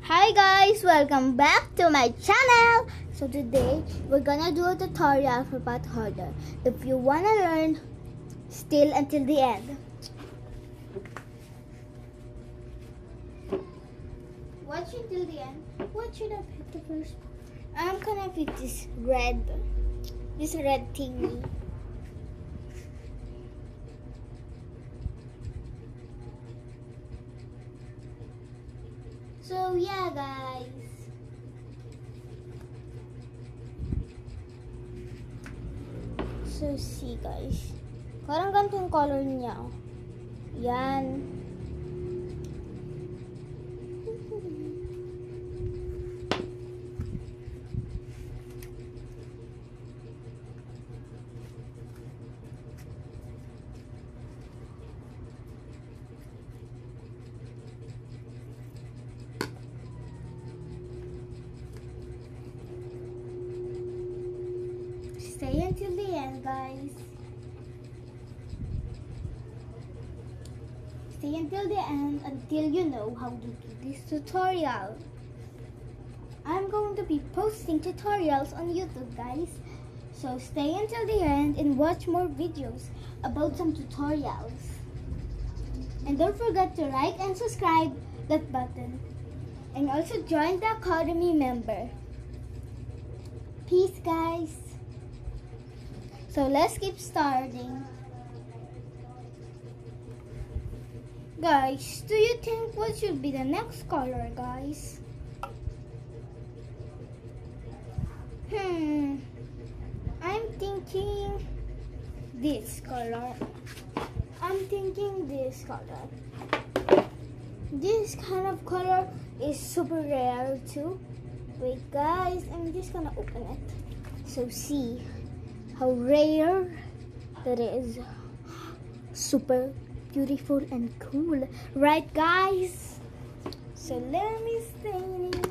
Hi guys, welcome back to my channel. So today we're gonna do a tutorial for Path Harder. If you wanna learn, still until the end. Watch until the end. What should I pick the first? I'm gonna pick this red thingy. So yeah guys. So see guys. Parang ganito yung color niya. Oh. Yan. Stay until the end, guys. Stay until the end until you know how to do this tutorial. I'm going to be posting tutorials on YouTube, guys. So stay until the end and watch more videos about some tutorials. And don't forget to like and subscribe that button. And also join the Academy member. Peace, guys. So let's keep starting. Guys, do you think what should be the next color, guys? I'm thinking this color. This kind of color is super rare too. Wait guys, I'm just gonna open it. So see how rare that is. Super beautiful and cool, right guys? So let me stain it.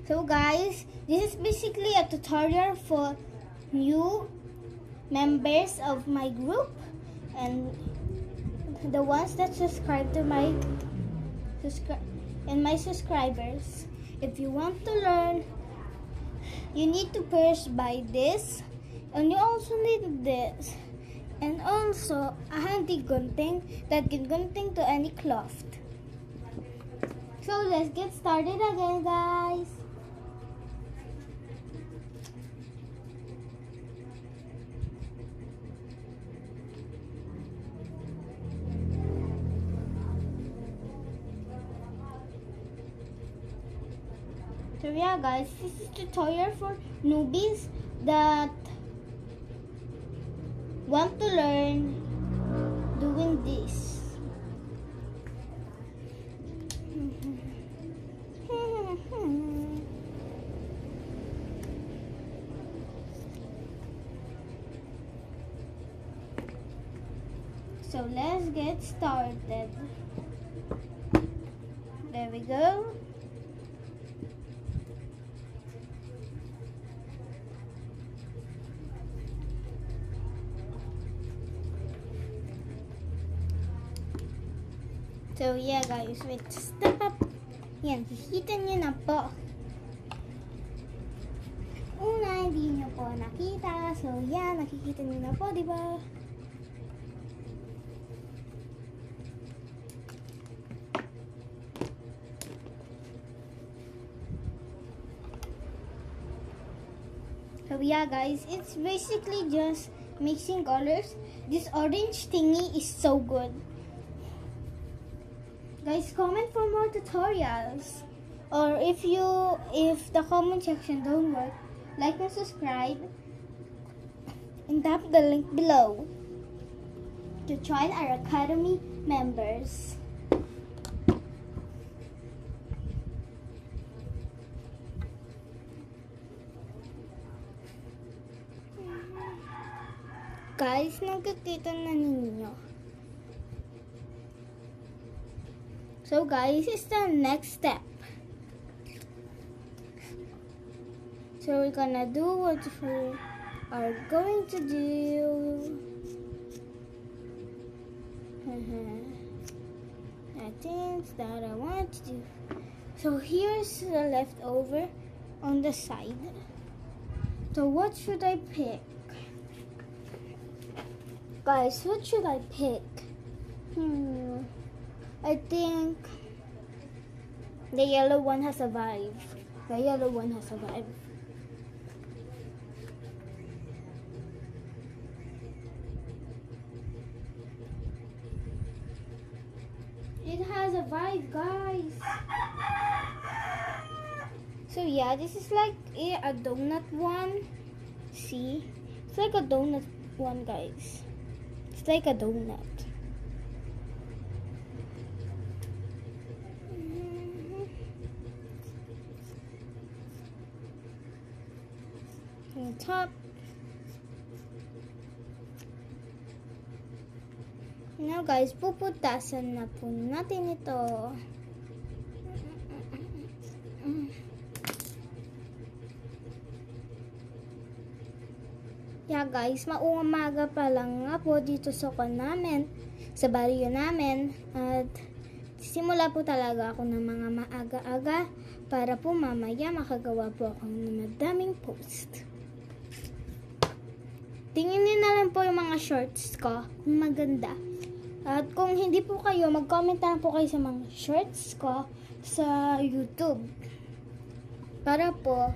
So guys, this is basically a tutorial for new members of my group and the ones that subscribe to my subscribers. If you want to learn, you need to first buy this, and you also need this, and also a handy gunting that can gunting to any cloth. So let's get started again, guys. So yeah guys, this is tutorial for newbies that want to learn doing this. So let's get started. There we go. So yeah guys, wait, step up. Yan, kikita nyo na po. Una, hindi nyo po nakita. So yan, nakikita nyo na po, di ba? So yeah guys, it's basically just mixing colors. This orange thingy is so good. Guys, comment for more tutorials. Or if the comment section don't work, like and subscribe. And tap the link below to join our Academy members. Guys, nakikita na ninyo. So guys, it's the next step. So we're gonna do what we are going to do. I think that I want to do. So here's the leftover on the side. So what should I pick? Guys, what should I pick? I think the yellow one has a vibe. The yellow one has a vibe. It has a vibe, guys. So yeah, this is like a donut one. See? It's like a donut one, guys. It's like a donut. On top. Now guys, puputasan na po natin ito. Yeah guys, mauumaga pa lang nga po dito sa namin, sa baryo namin. At simula po talaga ako ng mga maaga-aga para po mamaya makagawa po ako ng madaming post. Tinginin na lang po yung mga shorts ko kung maganda. At kung hindi po kayo, mag-comment na po kayo sa mga shorts ko sa YouTube. Para po,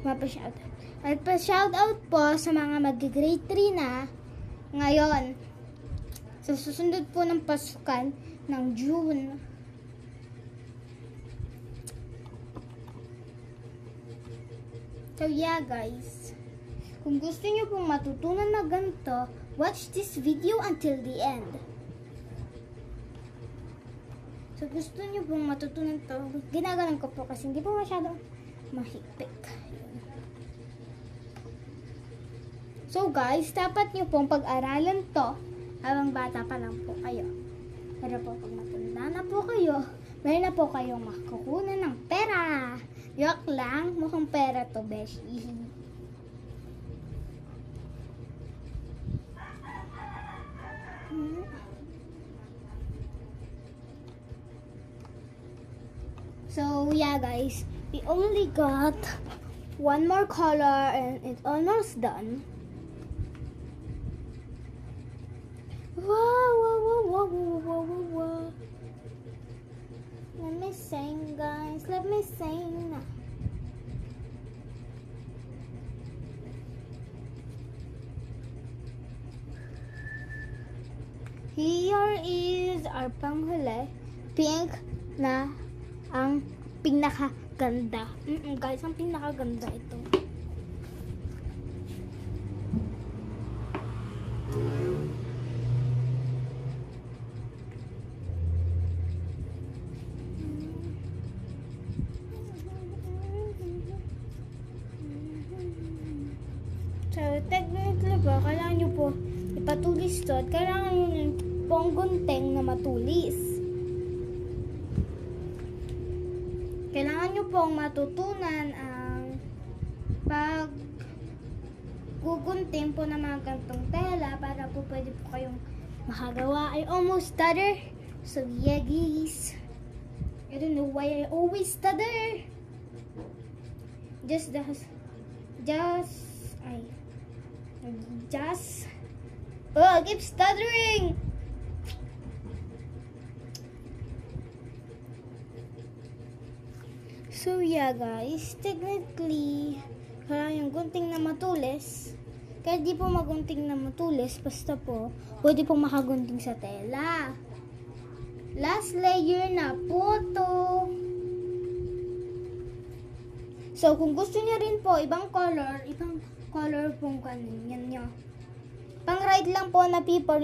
mapa-shoutout. At pa-shoutout po sa mga mag-grade 3 na ngayon. Sa susunod po ng pasukan ng June. So yeah guys, kung gusto nyo pong matutunan na ganito, watch this video until the end. So gusto nyo pong matutunan to, ginagalan ko po kasi hindi po masyadong mahigpit. So guys, dapat nyo pong pag-aralan to habang bata pa lang po kayo. Pero po pag matanda na po kayo, meron na po kayong makukunan ng pera. Yok lang, mukhang pera to, beshi. So yeah guys, we only got one more color and it's almost done. Wow, wow, wow, wow, wow, wow, wow, wow. Let me sing guys, let me sing. Here is our panghuli, pink na ang pinakaganda. Guys, ang pinakaganda ito. So, technically po, kailangan nyo po ipatulis to at kailangan nyo pong gunting na matulis. Kailangan nyo pong matutunan ang gugunting po ng mga gantong tela para po pwede po kayong makagawa. I almost stutter. So yeah guys, I don't know why I always stutter. I keep stuttering. So yeah guys, technically kailangan yung gunting na matulis. Kahit di po magunting na matulis, basta po pwede po makagunting sa tela. Last layer na po to. So kung gusto niyo rin po ibang color pong ganyan nyo. Pang right lang po na paper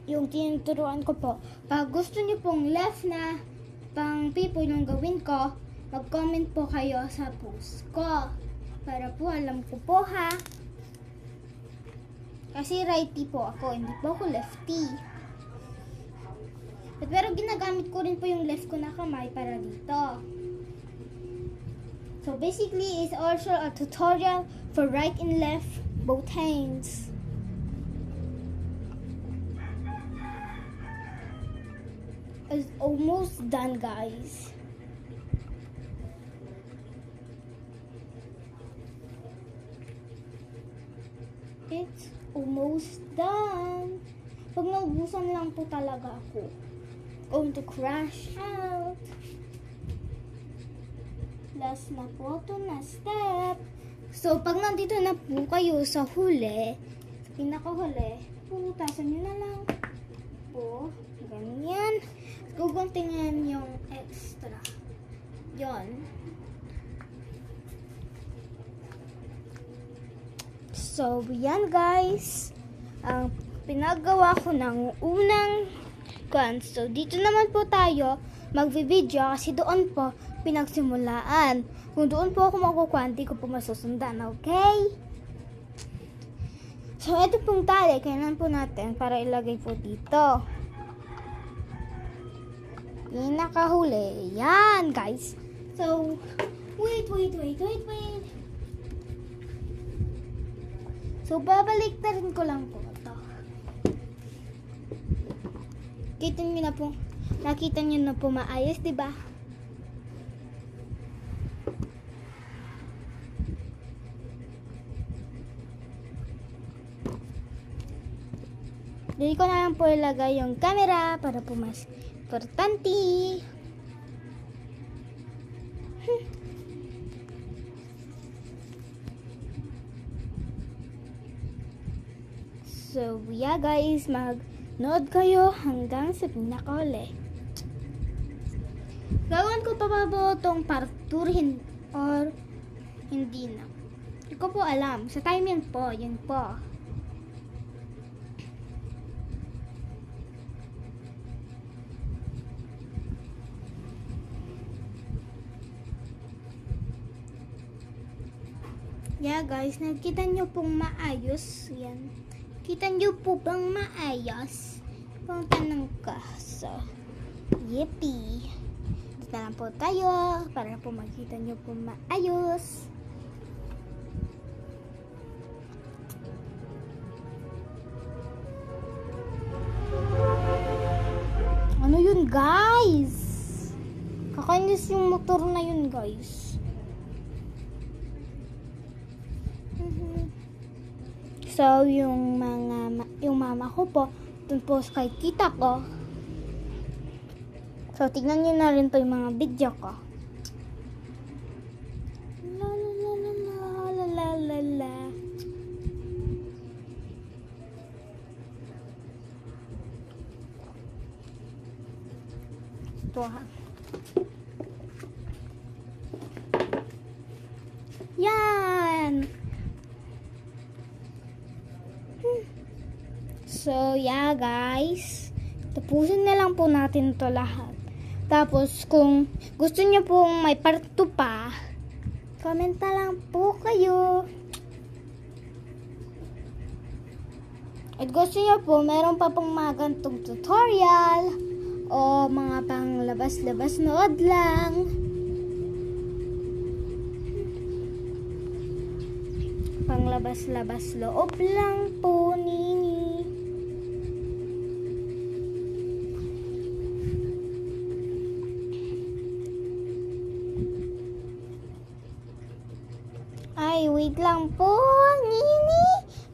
yung tinuturuan ko po. Pag gusto niyo pong left na pang paper yung gawin ko, mag-comment po kayo sa post ko. Para po alam ko po ha. Kasi righty po ako, hindi po ako lefty. Pero ginagamit ko rin po yung left ko na kamay para dito. So basically, it's also a tutorial for right and left, both hands. It's almost done, guys. It's almost done. Pag naubusan lang po talaga ako, going to crash out. Last na po ito na step. So, pag nandito na po kayo sa huli, sa pinakahuli, pumutasan nyo na lang po. Ganyan. Guguntingan yung extra. Yon. So, yan guys. Ang pinagawa ko ng unang kan. So, dito naman po tayo magvi-video kasi doon po pinagsimulaan. Kung doon po ako makukuha, hindi ko po masusundan, okay? So, ito pong tali, kailangan po natin para ilagay po dito. Pinakahuli. Yan, guys. So, wait. So, babalik na rin ko lang po ito. Nakita nyo na po maayos, diba? Dili ko na lang po ilagay yung camera para po mas importante. So, yeah guys, mag-nood kayo hanggang sa pinakauli. Gawin ko pa ba itong part 2 or hindi na? Hindi ko po alam. Sa time yun po. Yeah guys, nakita nyo pong maayos. Yan. Kita nyo po bang maayos? Pang tanong ka. So, yippee. Dito na lang po tayo para po makita nyo po maayos. Ano yun guys? Kakainis yung motor na yun guys. So, yung mama ko po, dun po kay kita ko. So, tignan nyo na rin po yung mga video ko. La la la la la la la la. Ito ha. Yan! So, yeah guys. Tapusin na lang po natin to lahat. Tapos, kung gusto nyo pong may part 2 pa, comment na lang po kayo. At gusto nyo po, meron pa pong mga gantong tutorial o mga pang labas-labas nood lang. Pang labas-labas loob lang po, Nini. Ay, wait lang po, Nini.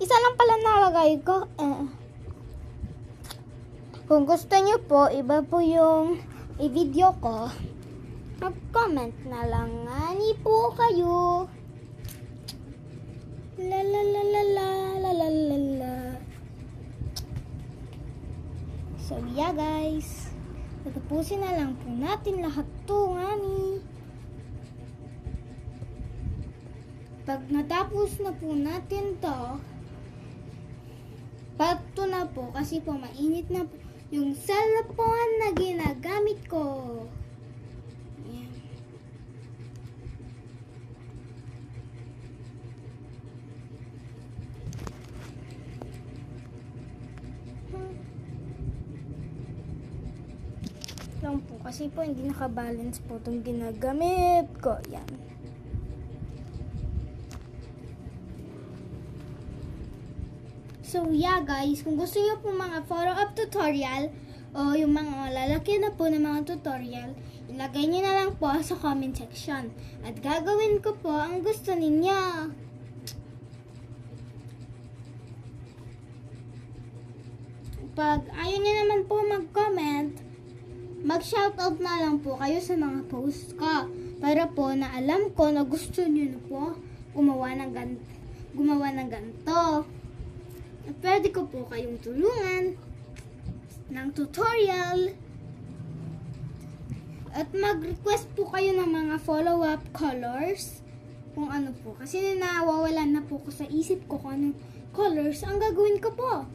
Isa lang pala nalagay ko. Kung gusto nyo po, iba po yung i-video ko, mag-comment na lang nga ni po kayo. La la la la la la la la la. So, yeah guys. Tatapusin na lang po natin lahat to, ngani. Pag natapos na po natin to, part 2 na po kasi po mainit na po yung cellphone na ginagamit ko. Ayan. kasi po hindi nakabalance po itong ginagamit ko. Yan. So yeah guys, kung gusto niyo po mga follow-up tutorial o yung mga lalaki na po ng mga tutorial, ilagay niyo na lang po sa comment section. At gagawin ko po ang gusto ninyo. Pag ayaw niyo naman po mag-comment, mag-shoutout na lang po kayo sa mga posts ko. Para po na alam ko na gusto niyo na po gumawa ng ganito. At pwede ko po kayong tulungan ng tutorial. At mag-request po kayo ng mga follow-up colors. Kung ano po. Kasi nawawalan na po ko sa isip ko kung anong colors ang gagawin ko po.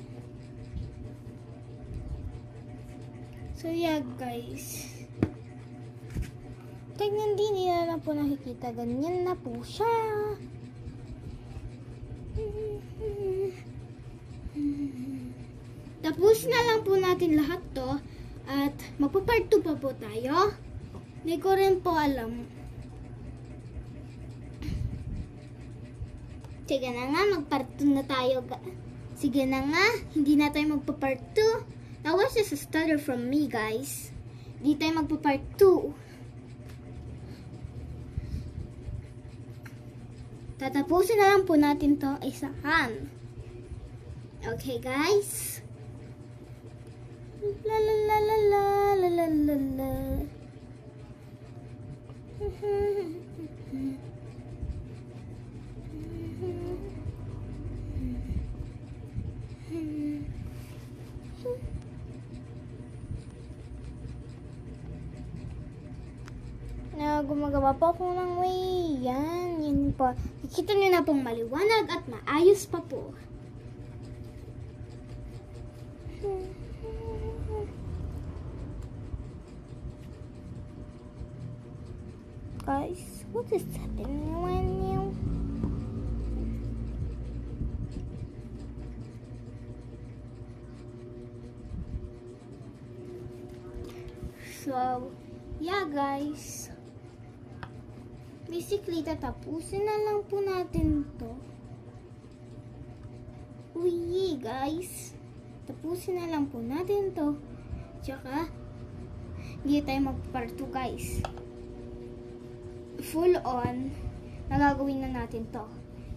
So yeah guys. Tignan din nila na po nakikita. Ganyan na po siya. Tapos na lang po natin lahat to. At magpa-part 2 pa po tayo. Hindi ko rin po alam. Sige na nga, mag-part 2 na tayo. Sige na nga, hindi na tayo magpa-part 2. That was just a stutter from me, guys. Hindi tayo magpa-part 2. Tatapusin na lang po natin to isahan. Okay, guys? La la la la la la la la la. Gumagawa po ako ng way. Yan po. Kikita nyo na pong maliwanag at maayos pa po. Guys, what is happening when you... So, yeah guys. Basically, tatapusin na lang po natin to. Uy, guys. Tapusin na lang po natin to. Tsaka, hindi tayo mag-part 2, guys. Full on, nagagawin na natin to.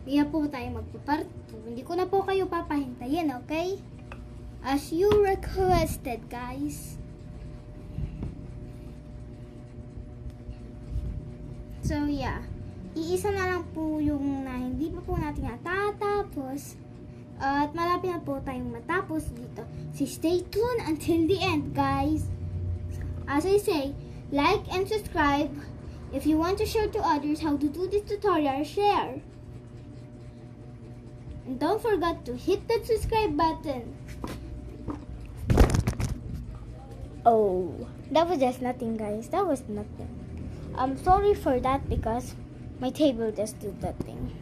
Hindi na po tayo mag-part 2. Hindi ko na po kayo papahintayin, okay? As you requested, guys. So, yeah. Iisa na lang po yung na hindi pa po natin natatapos. At malapit na po tayong matapos dito. So, stay tuned until the end, guys. As I say, like and subscribe. If you want to share to others how to do this tutorial, share. And don't forget to hit that subscribe button. Oh, that was just nothing, guys. That was nothing. I'm sorry for that because my table just did that thing.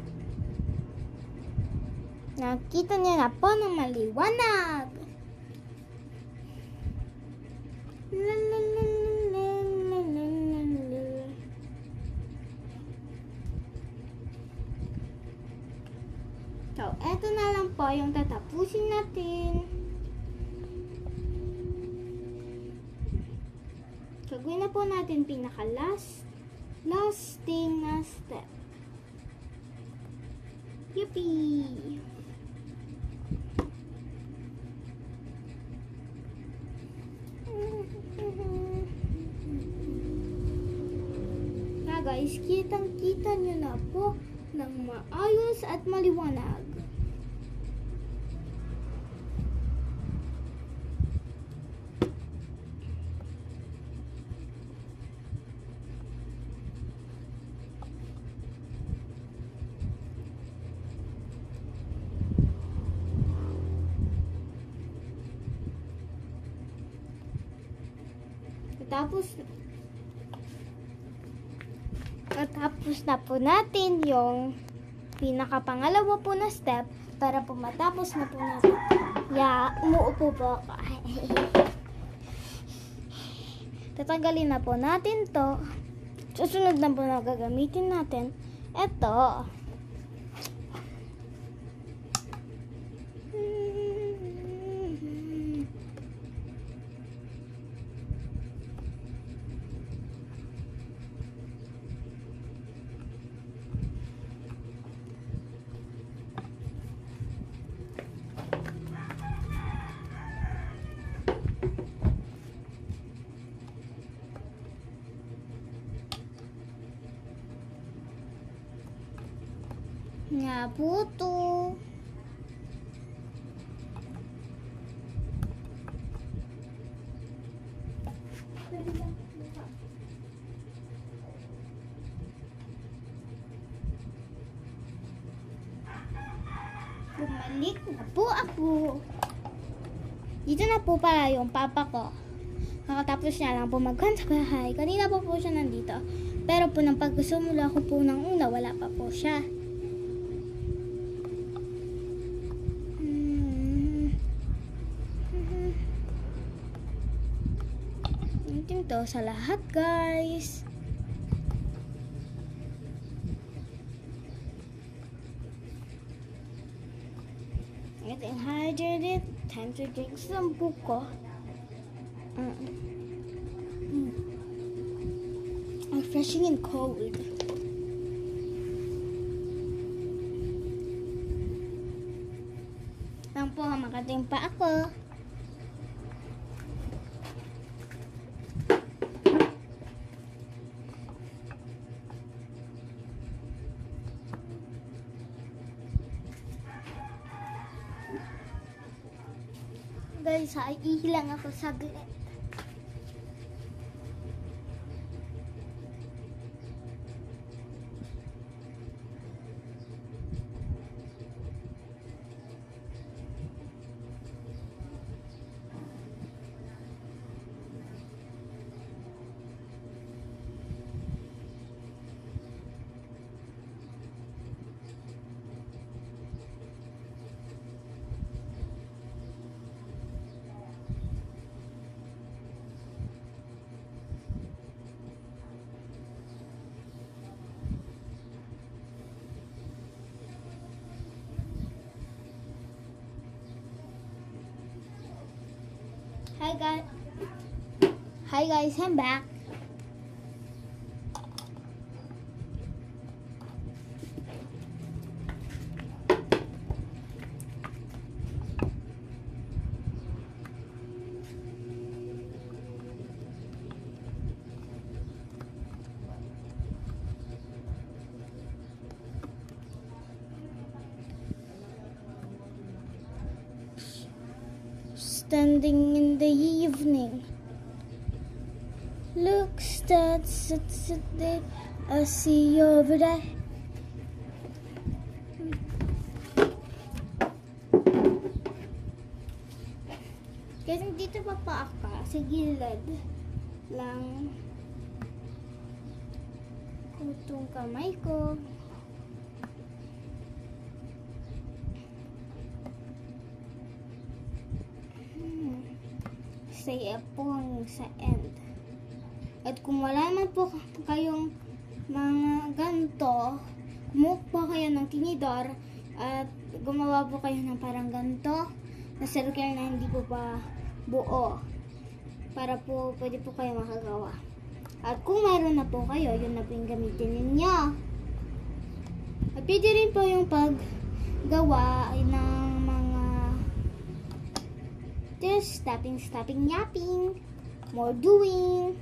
Nakita niyo na po ng maliwanag. So, eto na lang po yung tatapusin natin. Gagawin na po natin last thing na step. Yippee! Guys, kitang-kita nyo na po ng maayos at maliwanag. Tapos na po natin yung pinakapangalawa po na step para po matapos na po natin. Umuupo po ako. tatanggalin na po natin to. Susunod na po na gagamitin natin. Ito. Nga po to. Bumalik na po ako. Dito na po pala yung papa ko. Kakatapos niya lang po magkanta bahay. Kanina po siya nandito. Pero po nang pagkasumula ko po ng una, wala pa po siya. To sa lahat, guys. Getting hydrated. Time to drink some buko. Refreshing and cold. Lang po, makating pa ako. Guys, ihilang ako saglit. Hi guys, I'm back. Standing in the evening, look, that's there. I see you over there. Kasi dito pa ako sa gilid lang itong kamay ko. Stay up po sa end. At kung wala naman po kayong mga ganto, kumuha po kayo ng tinidor at gumawa po kayo ng parang ganto na circle na hindi po pa buo para po pwede po kayo makagawa. At kung mayroon na po kayo, yun na po yung gamitin ninyo. At pwede rin po yung paggawa ng mga just stopping, yapping, more doing.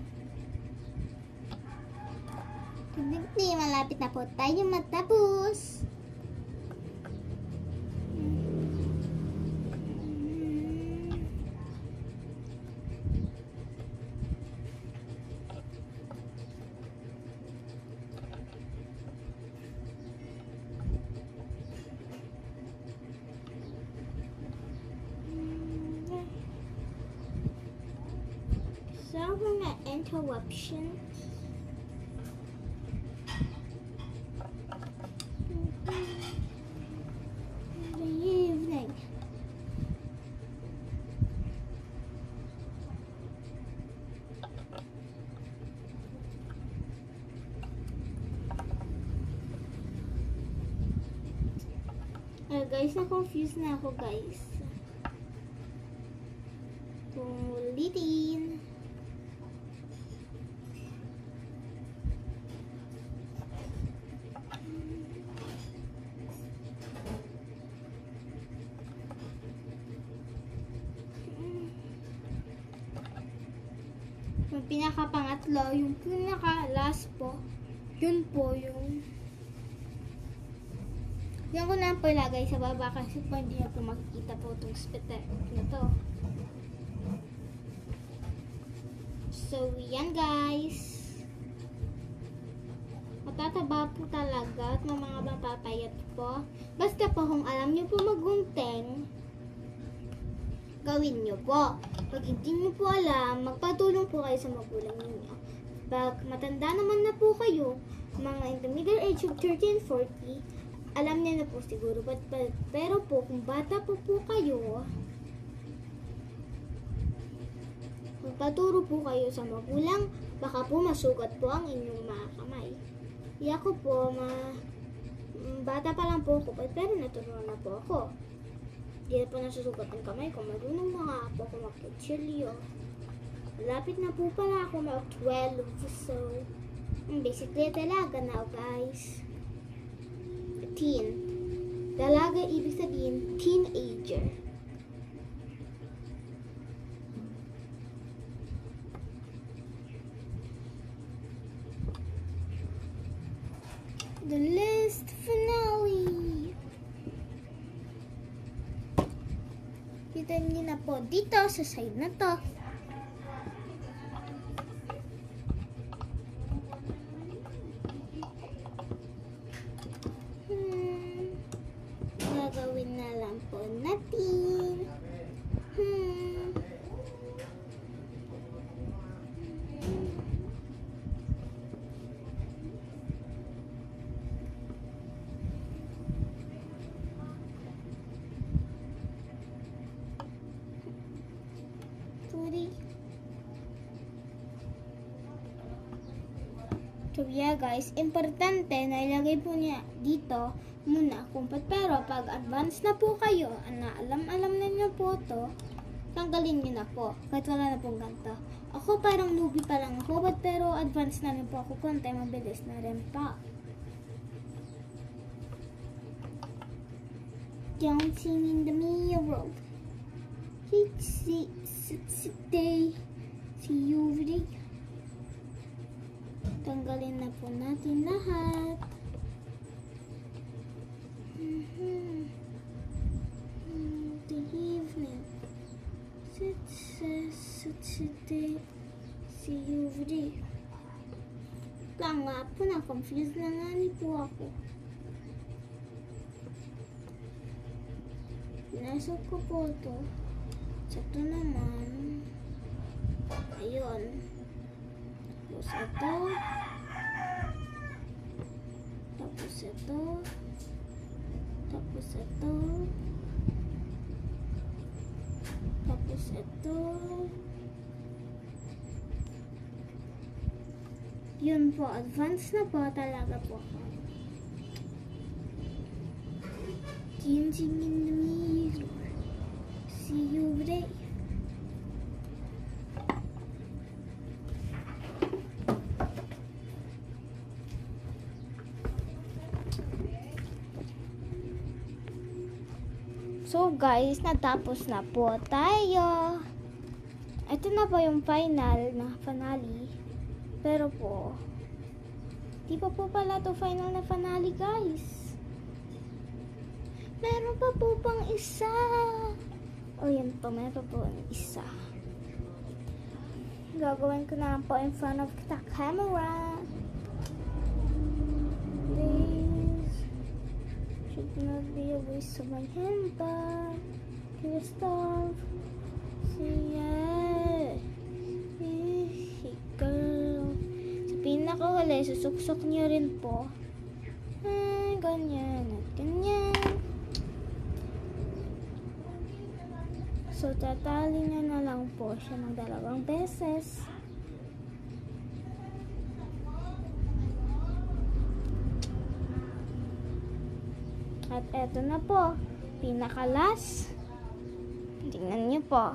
Hindi, malapit na po tayo matapos. So, mga interruption. guys, na-confuse na ako guys. Kung ulitin. Yung pinaka-pangatlo, yung pinaka-last po, yun po yung yan ko na po ilagay sa baba kasi po hindi na po makikita po itong spitter na to. So, yan guys. Matataba po talaga at may mga mapapayat po. Basta po kung alam nyo po magunting, gawin nyo po. Pag hindi nyo po alam, magpatulong po kayo sa magulang ninyo. Pag matanda naman na po kayo, mga in the middle age of 30 and 40, alam niya na po siguro. Pero po, kung bata po kayo, magpaturo po kayo sa magulang, baka po masugat po ang inyong mga kamay. Ako po, bata pa lang po ako, pero naturuan na po ako. Hindi na po nasusugat ang kamay ko. Marunong na nga po ako mag-kutsilyo. Malapit na po pala ako mag-12. So, basically, dalaga na guys. Teen. Dalaga, ibig sabihin, teenager. The list finale. Kita niyo na po dito sa side na to. Gagawin na lang po natin. So yeah guys, importante na ilagay po niya dito muna pero pag advance na po kayo, na alam na niyo po to, tanggalin niyo na po kahit wala na pong ganito. Ako parang newbie pa lang ako, pero advance na rin po ako konti, mabilis na rin pa. Dancing in the mirror. See you ready. Tanggalin na po natin lahat. The evening. See you ready. Lang nga po, na-confused na nga ni po ako. Pinasok ko po ito. So, ito naman. Ayun. Tapos ito. Tapos ito. Tapos ito. Tapos ito. Yun po. Advance na po talaga po. Dancing in the mirror. See you ready. So guys, natapos na po tayo. Ito na po yung finale. Pero po, di pa po pala to final na finale guys. Meron pa po pang isa. O yan po, meron pa po isa. Gagawin ko na po in front of the camera. Should not be a waste of my handbag. Can you stop? See ya. Hey girl. Sa pinakahuli, susuksok niyo rin po. Ganyan at ganyan. So, tatali na lang po siya ng 2 beses. At eto na po. pinakalas. Tingnan niyo po.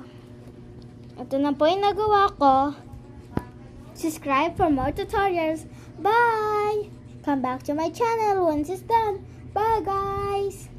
Ito na po yung nagawa ko. Subscribe for more tutorials. Bye! Come back to my channel once it's done. Bye, guys!